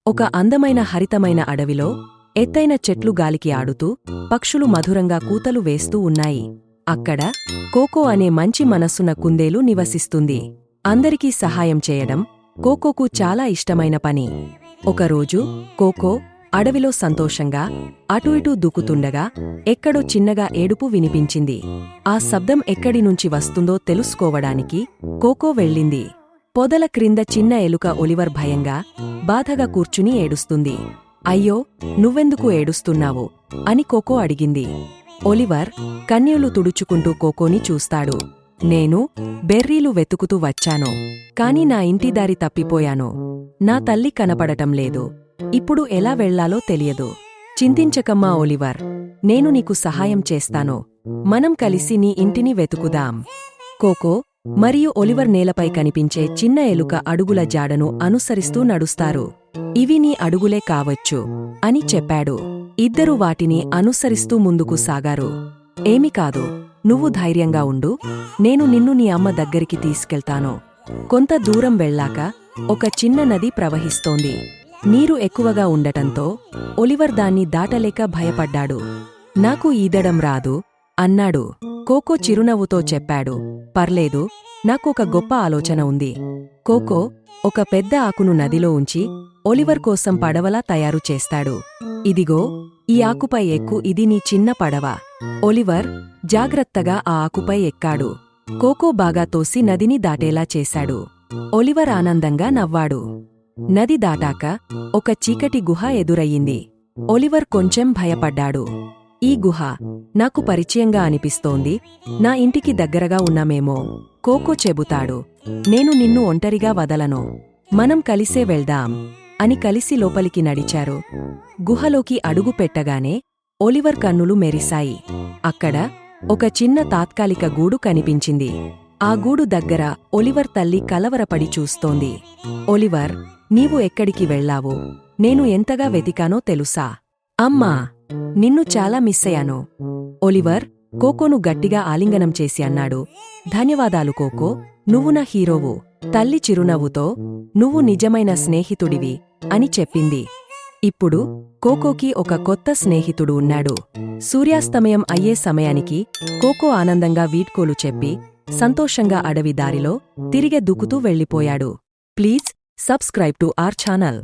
ఒక అందమైన హరితమైన అడవిలో ఎత్తైన చెట్లు గాలికి ఆడుతూ పక్షులు మధురంగా కూతలు వేస్తూ ఉన్నాయి. అక్కడ కోకో అనే మంచి మనస్సున్న కుందేలు నివసిస్తుంది. అందరికీ సహాయం చేయడం కోకోకు చాలా ఇష్టమైన పని. ఒకరోజు కోకో అడవిలో సంతోషంగా అటూ ఇటూ దూకుతుండగా ఎక్కడో చిన్నగా ఏడుపు వినిపించింది. ఆ శబ్దం ఎక్కడి నుంచి వస్తుందో తెలుసుకోవడానికి కోకో వెళ్ళింది. పొదల క్రింద చిన్న ఎలుక ఒలివర్ భయంగా బాధగా కూర్చుని ఏడుస్తుంది. అయ్యో, నువ్వెందుకు ఏడుస్తున్నావు అని కోకో అడిగింది. ఒలివర్ కన్నీళ్లు తుడుచుకుంటూ కోకోని చూస్తాడు. నేను బెర్రీలు వెతుకుతూ వచ్చాను, కాని నా ఇంటిదారి తప్పిపోయాను. నా తల్లి కనపడటం లేదు. ఇప్పుడు ఎలా వెళ్లాలో తెలియదు. చింతించకమ్మా ఒలివర్, నేను నీకు సహాయం చేస్తాను. మనం కలిసి నీ ఇంటిని వెతుకుదాం. కోకో మరియు ఒలివర్ నేలపై కనిపించే చిన్న ఎలుక అడుగుల జాడను అనుసరిస్తూ నడుస్తారు. ఇవి నీ అడుగులే కావచ్చు అని చెప్పాడు. ఇద్దరూ వాటిని అనుసరిస్తూ ముందుకు సాగారు. ఏమి కాదు, నువ్వు ధైర్యంగా ఉండు. నేను నిన్ను నీ అమ్మ దగ్గరికి తీసుకెళ్తాను. కొంత దూరం వెళ్ళాక ఒక చిన్న నది ప్రవహిస్తోంది. నీరు ఎక్కువగా ఉండటంతో ఒలివర్ దాన్ని దాటలేక భయపడ్డాడు. నాకు ఈదడం రాదు అన్నాడు. కోకో చిరునవ్వుతో చెప్పాడు, పర్లేదు, నాకొక గొప్ప ఆలోచన ఉంది. కోకో ఒక పెద్ద ఆకును నదిలో ఉంచి ఒలివర్ కోసం పడవలా తయారు చేస్తాడు. ఇదిగో, ఈ ఆకుపై ఎక్కు, ఇది నీ చిన్న పడవ. ఒలివర్ జాగ్రత్తగా ఆ ఆకుపై ఎక్కాడు. కోకో బాగా తోసి నదిని దాటేలా చేశాడు. ఒలివర్ ఆనందంగా నవ్వాడు. నది దాటాక ఒక చీకటి గుహ ఎదురయ్యింది. ఒలివర్ కొంచెం భయపడ్డాడు. ఈ గుహ నాకు పరిచయంగా అనిపిస్తోంది. నా ఇంటికి దగ్గరగా ఉన్నామేమో. కోకో చెబుతాడు, నేను నిన్ను ఒంటరిగా వదలను. మనం కలిసే వెళ్దాం అని కలిసి లోపలికి నడిచారు. గుహలోకి అడుగు పెట్టగానే ఒలివర్ కన్నులు మెరిశాయి. అక్కడ ఒక చిన్న తాత్కాలిక గూడు కనిపించింది. ఆ గూడు దగ్గర ఒలివర్ తల్లి కలవరపడి చూస్తోంది. ఒలివర్, నీవు ఎక్కడికి వెళ్లావు? నేను ఎంతగా వెతికానో తెలుసా? అమ్మా, నిన్ను చాలా మిస్సయ్యాను. ఒలివర్ కోకోను గట్టిగా ఆలింగనం చేసి అన్నాడు. ధన్యవాదాలు కోకో, నువ్వు నా హీరోవు. తల్లి చిరునవ్వుతో, నువ్వు నిజమైన స్నేహితుడివి అని చెప్పింది. ఇప్పుడు కోకోకి ఒక కొత్త స్నేహితుడు ఉన్నాడు. సూర్యాస్తమయం అయ్యే సమయానికి కోకో ఆనందంగా వీడ్కోలు చెప్పి సంతోషంగా అడవి దారిలో తిరిగే దూకుతూ వెళ్ళిపోయాడు. Please subscribe to our channel.